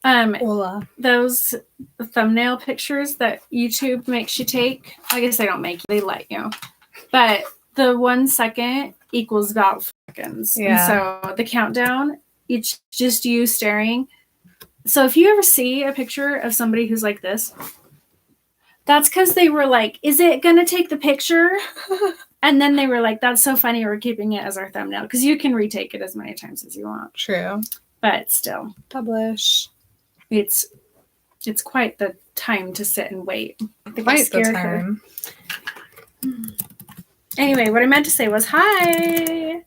Hola. Those thumbnail pictures that YouTube makes you take, I guess they don't make you, they let you. But the 1 second equals about 4 seconds. Yeah. And so the countdown, it's just you staring. So if you ever see a picture of somebody who's like this, that's because they were like, is it going to take the picture? And then they were like, that's so funny, we're keeping it as our thumbnail. Because you can retake it as many times as you want. True. But still. Publish. It's quite the time to sit and wait. I think Quite the time. Anyway, what I meant to say was, hi!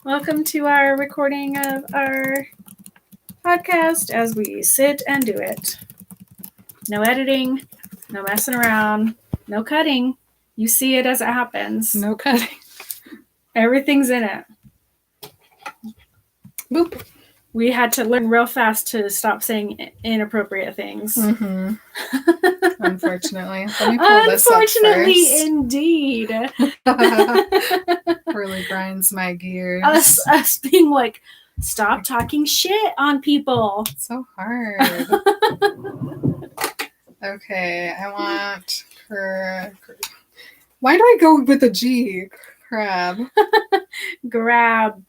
Welcome to our recording of our podcast as we sit and do it. No editing, no messing around, no cutting. You see it as it happens. No cutting. Everything's in it. Boop. We had to learn real fast to stop saying inappropriate things. Mm-hmm. Unfortunately. Let me pull this up first. Indeed. Really grinds my gears. Us being like, stop talking shit on people. It's so hard. Okay, I want Why do I go with a G? Crabbe. Grab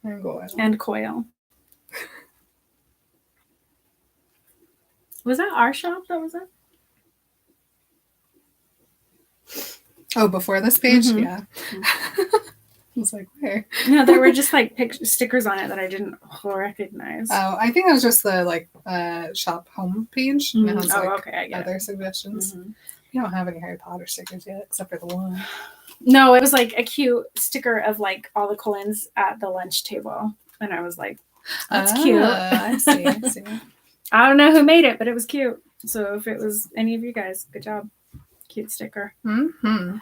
And Goyle. and Coil. Was that our shop? That was it? Oh, before this page? Mm-hmm. Yeah. I was like, where? No, there were just like stickers on it that I didn't recognize. Oh, I think it was just the shop home page. Mm-hmm. And it has, okay, I get other it. suggestions. Mm-hmm. We don't have any Harry Potter stickers yet, except for the one. No, it was like a cute sticker of like all the coins at the lunch table. And I was like, that's cute. I see. I don't know who made it, but it was cute. So if it was any of you guys, good job. Cute sticker. Mm-hmm.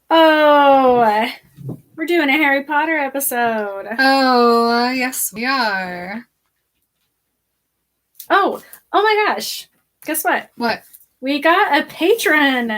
Oh, we're doing a Harry Potter episode. Oh, yes, we are. Oh my gosh. Guess what? What? We got a patron.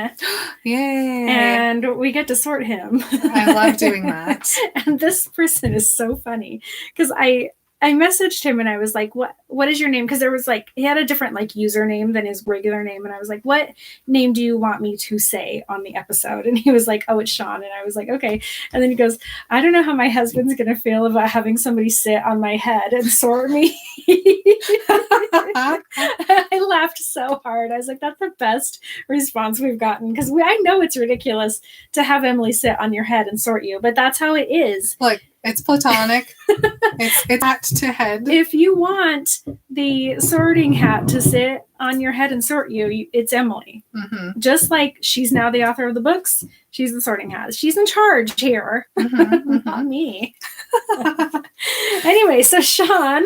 Yay. And we get to sort him. I love doing that. And this person is so funny because I messaged him and I was like, what is your name? Because there was like, he had a different like username than his regular name. And I was like, what name do you want me to say on the episode? And he was like, oh, it's Sean. And I was like, okay. And then he goes, I don't know how my husband's going to feel about having somebody sit on my head and sort me. I laughed so hard. I was like, that's the best response we've gotten. Because I know it's ridiculous to have Emily sit on your head and sort you, but that's how it is. Look, it's platonic. It's hat to head. If you want the sorting hat to sit on your head and sort you, it's Emily. Mm-hmm. Just like she's now the author of the books, she's the sorting hat. She's in charge here, not me. Anyway, so Sean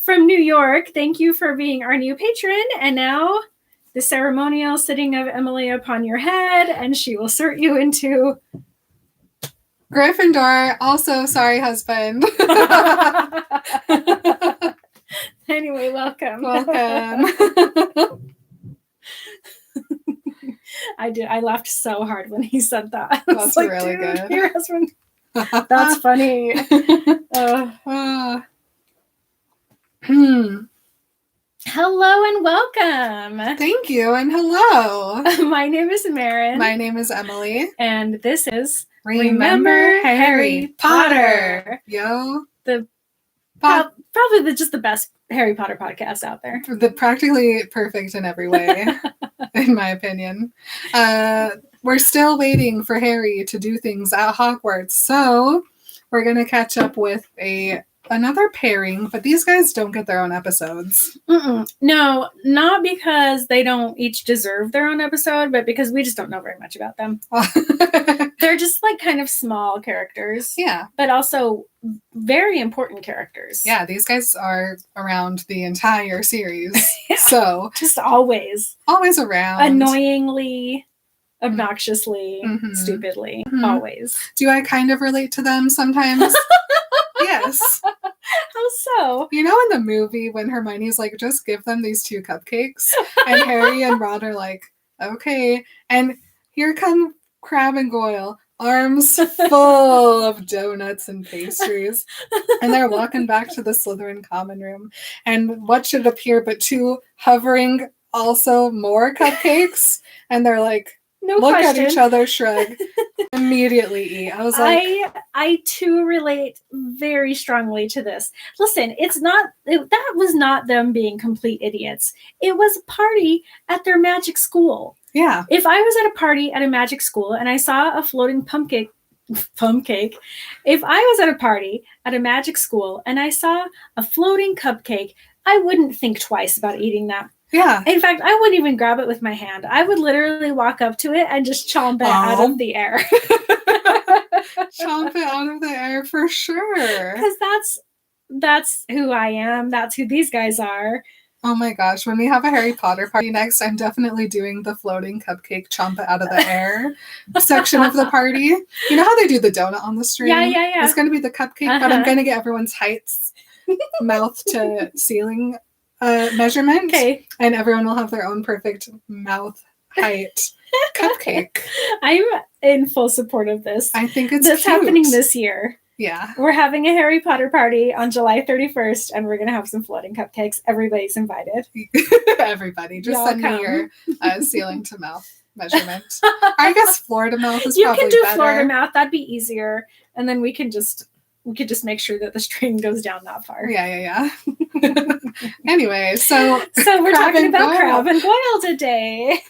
from New York, thank you for being our new patron. And now the ceremonial sitting of Emily upon your head, and she will sort you into Gryffindor. Also, sorry, husband. Anyway, welcome. I laughed so hard when he said that. That's like, really good. Your husband. That's funny. Hello and welcome. Thank you and hello. My name is Marin. My name is Emily. And this is Remember Harry Potter. Yo. Probably just the best Harry Potter podcast out there. Practically perfect in every way, in my opinion. We're still waiting for Harry to do things at Hogwarts, so we're going to catch up with another pairing, but these guys don't get their own episodes. No, not because they don't each deserve their own episode, but because we just don't know very much about them. They're just like kind of small characters. Yeah. But also very important characters. Yeah, these guys are around the entire series. Yeah. So just always around. Annoyingly, obnoxiously, stupidly, always. Do I kind of relate to them sometimes? Yes. How so? You know, in the movie when Hermione's like, just give them these 2 cupcakes, and Harry and Ron are like, okay, and here come Crabbe and Goyle, arms full of donuts and pastries. And they're walking back to the Slytherin common room. And what should appear but two hovering, also more cupcakes? And they're like, No look question. at each other, shrug, immediately eat. I was like, I too relate very strongly to this. Listen, that was not them being complete idiots. It was a party at their magic school. yeah. If I was at a party at a magic school and I saw a floating pumpkin, if I was at a party at a magic school and I saw a floating cupcake, I wouldn't think twice about eating that. Yeah. In fact, I wouldn't even grab it with my hand. I would literally walk up to it and just chomp it out of the air. Chomp it out of the air for sure. Because that's who I am. That's who these guys are. Oh my gosh, when we have a Harry Potter party next, I'm definitely doing the floating cupcake chomp it out of the air section of the party. You know how they do the donut on the string? Yeah. It's going to be the cupcake, but I'm going to get everyone's heights, mouth to ceiling measurement. Okay. And everyone will have their own perfect mouth height cupcake. I'm in full support of this. I think it's That's cute. happening this year. Yeah. We're having a Harry Potter party on July 31st, and we're going to have some floating cupcakes. Everybody's invited. Everybody, just Y'all send come. me your ceiling to mouth measurement. I guess floor to mouth is You probably can do better. floor to mouth. That'd be easier. And then we could just make sure that the string goes down that far. Yeah. Anyway, so we're Crabbe talking and about Goyle. Crabbe and Goyle today.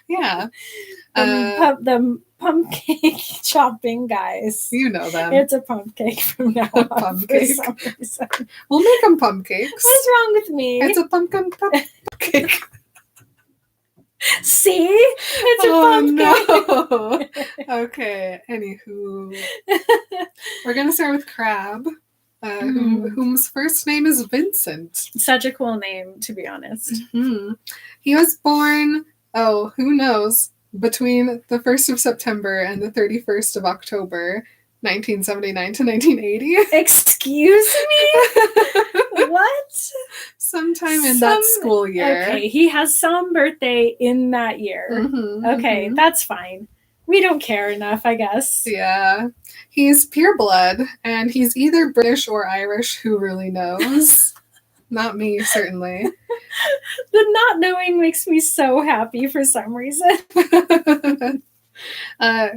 yeah, The pumpkin chopping guys. you know them. It's a pumpcake from now on. Pump For cake. some reason. We'll make them pumpcakes. What's wrong with me? It's a pumpkin cake. See? It's a pumpkin. No. Okay. Anywho, we're gonna start with Crabbe, whom's first name is Vincent. Such a cool name, to be honest. Mm-hmm. He was born. Oh, who knows? Between the 1st of September and the 31st of October, 1979 to 1980. Excuse me? What? Sometime in that school year. Okay, he has some birthday in that year. Mhm, Okay, mhm. that's fine. We don't care enough, I guess. Yeah. He's pureblood, and he's either British or Irish. Who really knows? Not me, certainly. The not knowing makes me so happy for some reason.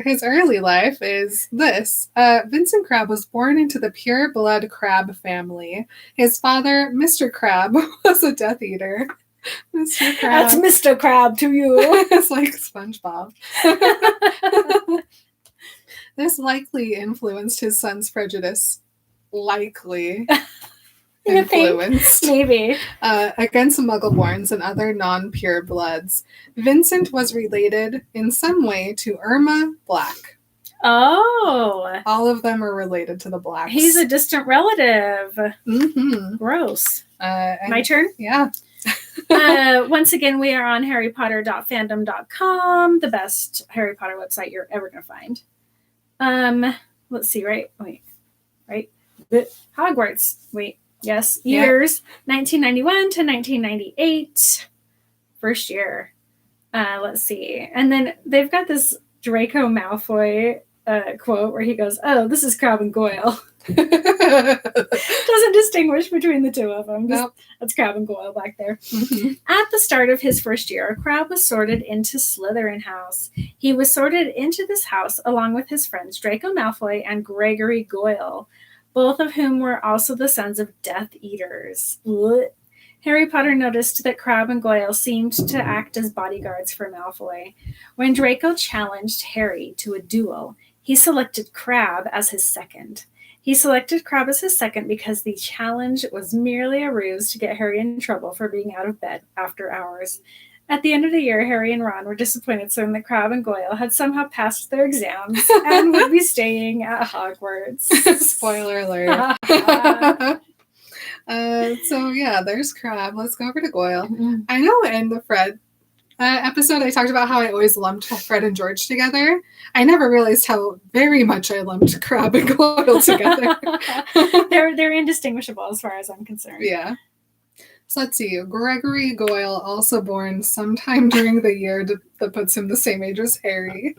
His early life is this. Vincent Crabbe was born into the pure-blood Crabbe family. His father, Mr. Crabbe, was a Death Eater. Mr. Crabbe. That's Mr. Crabbe to you. It's like SpongeBob. This likely influenced his son's prejudice. Likely You think? influenced. Maybe. Against Muggleborns and other non-pure bloods. Vincent was related in some way to Irma Black. Oh. All of them are related to the Blacks. He's a distant relative. Mm-hmm. Gross. And- My turn? Yeah. Once again, we are on harrypotter.fandom.com, the best Harry Potter website you're ever going to find. Let's see, right? Hogwarts. Yes. Yeah. Years 1991 to 1998. First year. Let's see. And then they've got this Draco Malfoy quote where he goes, "Oh, this is Crabbe and Goyle." Doesn't distinguish between the two of them. Nope. That's Crabbe and Goyle back there. Mhm. At the start of his first year, Crabbe was sorted into Slytherin House. He was sorted into this house along with his friends Draco Malfoy and Gregory Goyle, both of whom were also the sons of Death Eaters. Blech. Harry Potter noticed that Crabbe and Goyle seemed to act as bodyguards for Malfoy. When Draco challenged Harry to a duel, he selected Crabbe as his second. He selected Crabbe as his second because the challenge was merely a ruse to get Harry in trouble for being out of bed after hours. At the end of the year, Harry and Ron were disappointed to learn that Crabbe and Goyle had somehow passed their exams and would be staying at Hogwarts. Spoiler alert. So yeah, there's Crabbe. Let's go over to Goyle. I know in the Fred episode I talked about how I always lumped Fred and George together. I never realized how very much I lumped Crabbe and Goyle together. They're indistinguishable as far as I'm concerned. Yeah. So let's see. Gregory Goyle, also born sometime during the year that puts him the same age as Harry.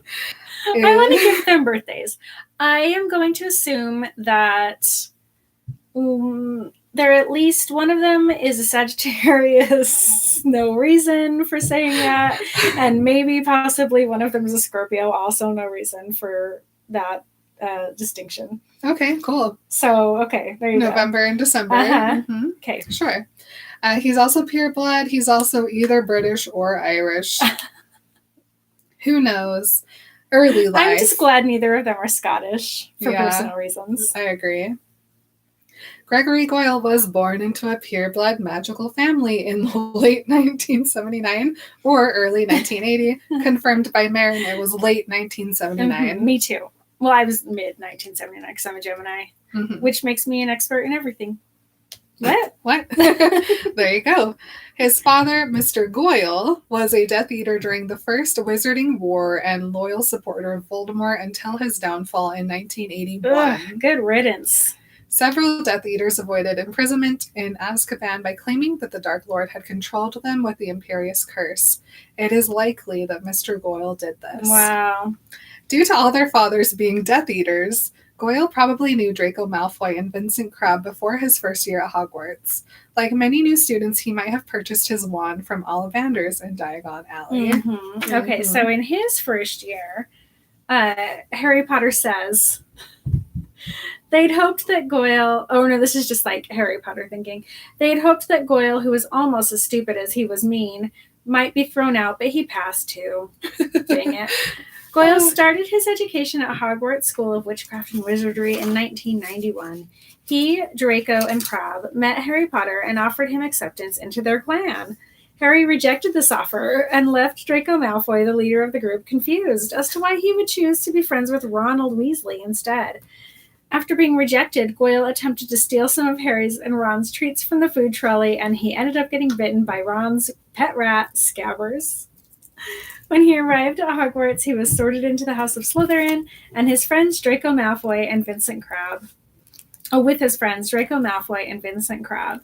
I want to give them birthdays. I am going to assume that there at least one of them is a Sagittarius. No reason for saying that. And maybe possibly one of them is a Scorpio. Also no reason for that distinction. Okay, cool. So, okay, there you November and December. Uh-huh. Mm-hmm. Okay. Sure. He's also pureblood. He's also either British or Irish. Who knows? Early life. I'm just glad neither of them are Scottish for personal reasons. I agree. Gregory Goyle was born into a pureblood magical family in late 1979 or early 1980. Confirmed by Marin, it was late 1979. Mm-hmm, me too. Well, I was mid 1979 because I'm a Gemini, which makes me an expert in everything. What? What? There you go. His father, Mr. Goyle, was a Death Eater during the First Wizarding War and loyal supporter of Voldemort until his downfall in 1981. Ugh, good riddance. Several Death Eaters avoided imprisonment in Azkaban by claiming that the Dark Lord had controlled them with the Imperious Curse. It is likely that Mr. Goyle did this. Wow. Due to all their fathers being Death Eaters, Goyle probably knew Draco Malfoy and Vincent Crabbe before his first year at Hogwarts. Like many new students, he might have purchased his wand from Ollivander's in Diagon Alley. Mm-hmm. Okay, so in his first year, Harry Potter says they'd hoped that Goyle... Oh, no, this is just like Harry Potter thinking. They'd hoped that Goyle, who was almost as stupid as he was mean, might be thrown out, but he passed too. Dang it. Goyle started his education at Hogwarts School of Witchcraft and Wizardry in 1991. He, Draco, and Crabbe met Harry Potter and offered him acceptance into their clan. Harry rejected this offer and left Draco Malfoy, the leader of the group, confused as to why he would choose to be friends with Ronald Weasley instead. After being rejected, Goyle attempted to steal some of Harry's and Ron's treats from the food trolley, and he ended up getting bitten by Ron's pet rat, Scabbers. When he arrived at Hogwarts, he was sorted into the House of Slytherin, and his friends Draco Malfoy and Vincent Crabbe. With his friends Draco Malfoy and Vincent Crabbe.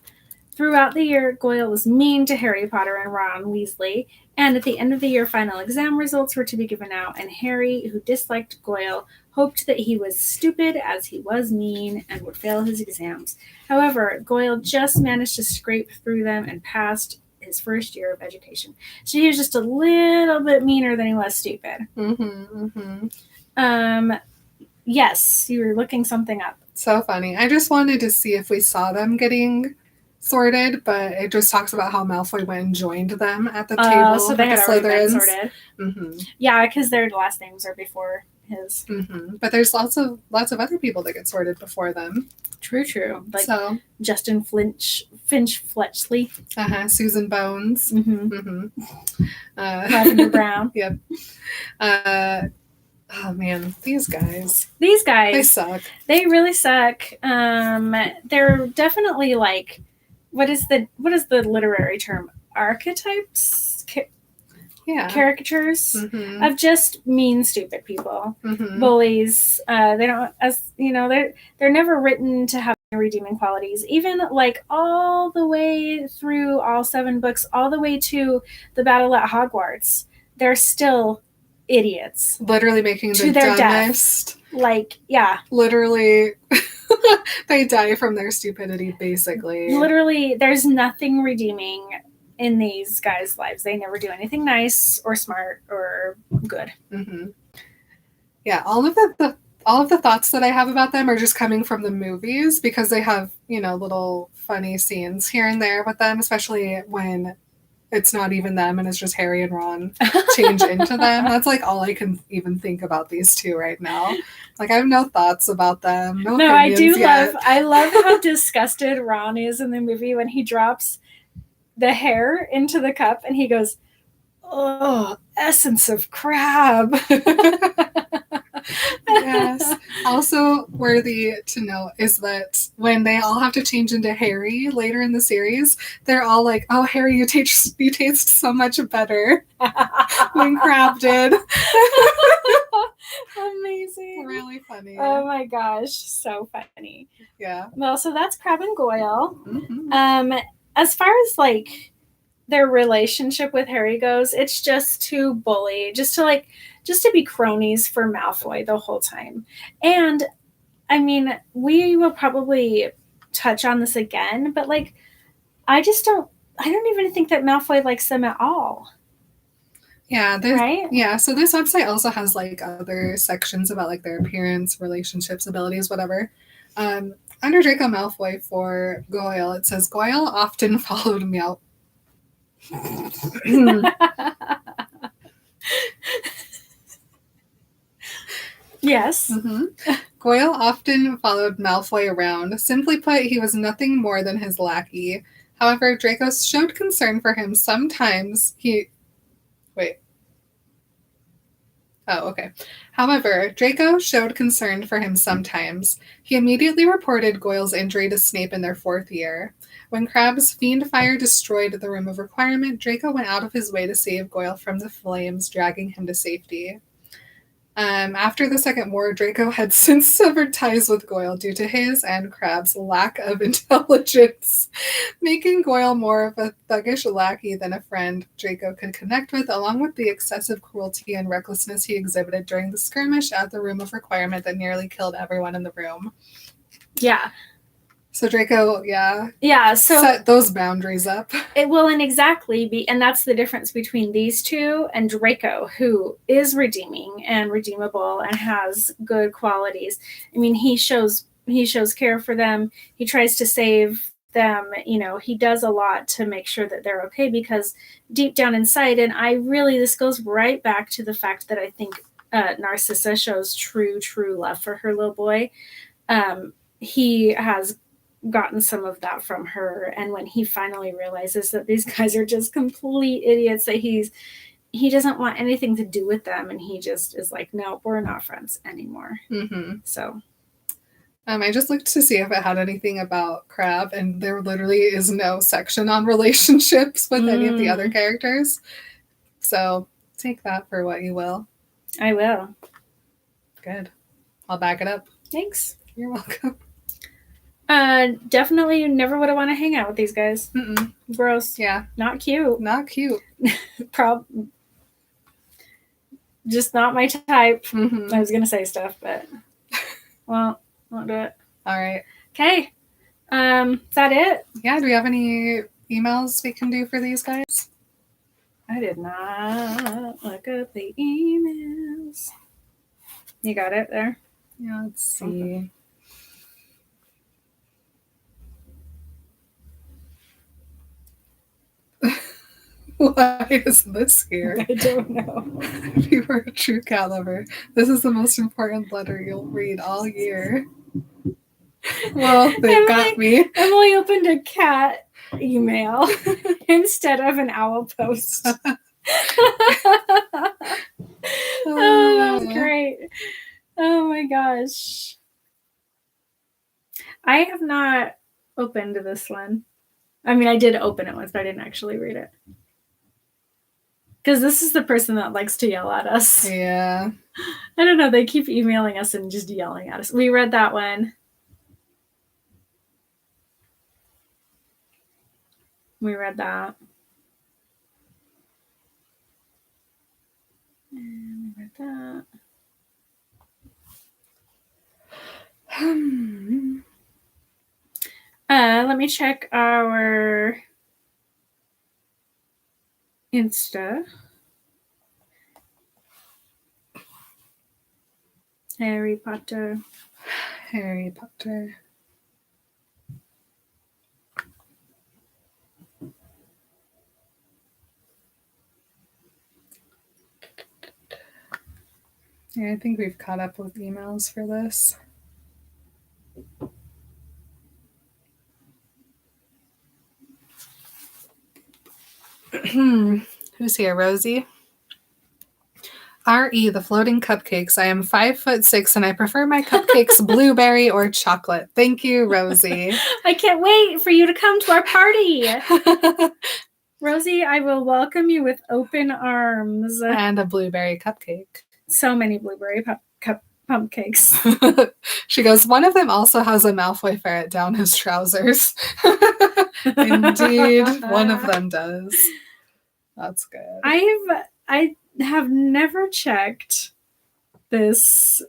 Throughout the year, Goyle was mean to Harry Potter and Ron Weasley, and at the end of the year, final exam results were to be given out, and Harry, who disliked Goyle, hoped that he was stupid as he was mean and would fail his exams. However, Goyle just managed to scrape through them and passed his first year of education. So he was just a little bit meaner than he was stupid. Yes, you were looking something up. So funny. I just wanted to see if we saw them getting sorted, but it just talks about how Malfoy went and joined them at the table. So they had already been sorted. Yeah, because their last names are before his. But there's lots of other people that get sorted before them. True. Like Justin Finch Fletchley. Susan Bones. Lavender Brown. Yep. Oh man, these guys. They suck. They really suck. They're definitely like, what is the literary term? Archetypes? Caricatures of just mean, stupid people. Bullies. They don't, as you know, they're never written to have redeeming qualities. Even like all the way through all 7 books, all the way to the Battle at Hogwarts, they're still idiots. Literally making the dumbest. Like, yeah. Literally, they die from their stupidity, basically. Literally, there's nothing redeeming in these guys' lives. They never do anything nice or smart or good. Yeah, all of the thoughts that I have about them are just coming from the movies because they have, little funny scenes here and there with them, especially when it's not even them and it's just Harry and Ron change into them. That's like all I can even think about these two right now. Like I have no thoughts about them. No, I love how disgusted Ron is in the movie when he drops the hair into the cup and he goes, "Oh, essence of Crabbe." Yes. Also worthy to note is that when they all have to change into Harry later in the series, they're all like, "Oh, Harry, you taste so much better than Crabbe did." Amazing. Really funny. Oh my gosh, so funny. Yeah. Well, so that's Crabbe and Goyle. as far as like their relationship with Harry goes, it's just to bully, just to be cronies for Malfoy the whole time. And I mean, we will probably touch on this again, but like, I don't even think that Malfoy likes them at all. Yeah, right? Yeah, so this website also has like other sections about like their appearance, relationships, abilities, whatever. Under Draco Malfoy for Goyle, it says Goyle often followed Meow. Yes. Mm-hmm. Goyle often followed Malfoy around. Simply put, he was nothing more than his lackey. However, Draco showed concern for him sometimes. However, Draco showed concern for him sometimes. He immediately reported Goyle's injury to Snape in their 4th year. When Crabbe's fiend fire destroyed the Room of Requirement, Draco went out of his way to save Goyle from the flames, dragging him to safety. After the Second War, Draco had since severed ties with Goyle due to his and Crabbe's lack of intelligence, making Goyle more of a thuggish lackey than a friend Draco could connect with, along with the excessive cruelty and recklessness he exhibited during the skirmish at the Room of Requirement that nearly killed everyone in the room. Yeah. So Draco, so set those boundaries up. It will and that's the difference between these two and Draco, who is redeeming and redeemable and has good qualities. I mean, he shows care for them. He tries to save them. You know, he does a lot to make sure that they're okay, because deep down inside, this goes right back to the fact that I think Narcissa shows true love for her little boy. He has gotten some of that from her, and when he finally realizes that these guys are just complete idiots, that he doesn't want anything to do with them, and he just is like, no, we're not friends anymore. Mm-hmm. So I just looked to see if it had anything about Crabbe, and there literally is no section on relationships with any of the other characters, so take that for what you will. I will. Good. I'll back it up. Thanks. You're welcome. Definitely never would have want to hang out with these guys. Mm-mm. Gross. Yeah. Not cute. Just not my type. Mm-hmm. I was going to say stuff, but well, won't do it. All right. Okay. Is that it? Yeah. Do we have any emails we can do for these guys? I did not look up the emails. You got it there? Yeah, let's see. Why is this here? I don't know. If you were a true cat lover, this is the most important letter you'll read all year. Well, they got me. Emily opened a cat email instead of an owl post. Oh, that was great. Oh my gosh. I have not opened this one. I mean, I did open it once, but I didn't actually read it. Because this is the person that likes to yell at us. Yeah. I don't know. They keep emailing us and just yelling at us. We read that one. We read that. And we read that. Let me check our Insta. Harry Potter. Harry Potter. Yeah, I think we've caught up with emails for this. Who's here? Rosie? R.E. the floating cupcakes. I am 5'6" and I prefer my cupcakes blueberry or chocolate. Thank you, Rosie. I can't wait for you to come to our party. Rosie, I will welcome you with open arms. And a blueberry cupcake. So many blueberry cupcakes. She goes, one of them also has a Malfoy ferret down his trousers. Indeed, one of them does. That's good. I have never checked this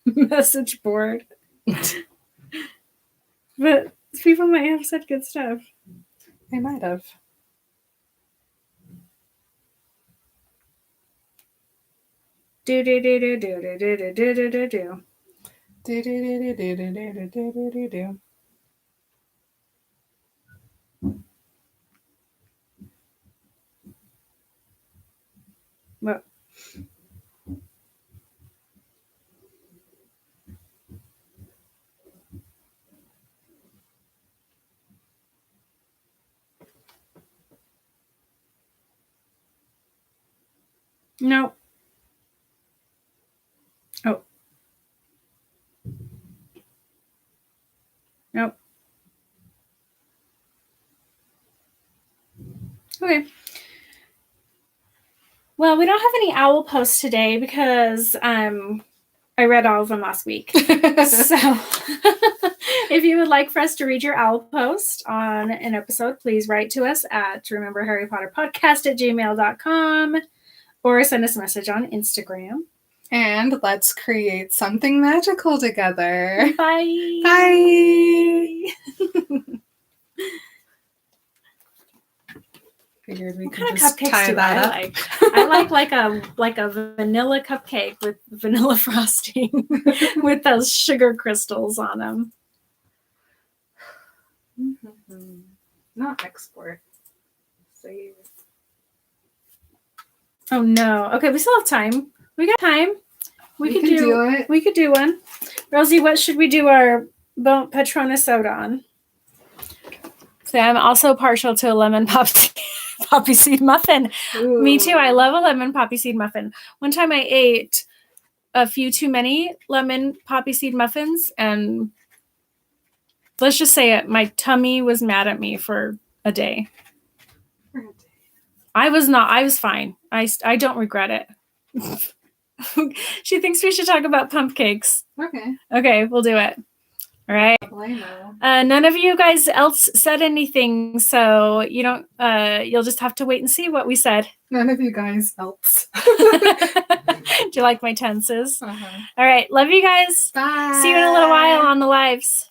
message board, but people might have said good stuff. They might have. Do do do do do do do do do do do do. Do, do, do, do, do, do, do, do, do, do, do. What? No. Oh. Nope. Okay. Well, we don't have any owl posts today because I read all of them last week. So if you would like for us to read your owl post on an episode, please write to us at rememberharrypotterpodcast@gmail.com or send us a message on Instagram. And let's create something magical together. Bye. Bye. Figured we What could kind of just cupcakes tie do that I up. like? I like a vanilla cupcake with vanilla frosting with those sugar crystals on them. Mm-hmm. Not export. Save. Oh no. Okay, we still have time. We got time. We could can do it. We could do one. Rosie, what should we do our Patronus soda on? So I'm also partial to a lemon poppy seed muffin. Ooh. Me too. I love a lemon poppy seed muffin. One time I ate a few too many lemon poppy seed muffins, and let's just say it, my tummy was mad at me for a day. I was fine. I don't regret it. She thinks we should talk about pump cakes. Okay, we'll do it. All right. None of you guys else said anything, so you don't. You'll just have to wait and see what we said. None of you guys else. Do you like my tenses? All right. Love you guys. Bye. See you in a little while on the lives.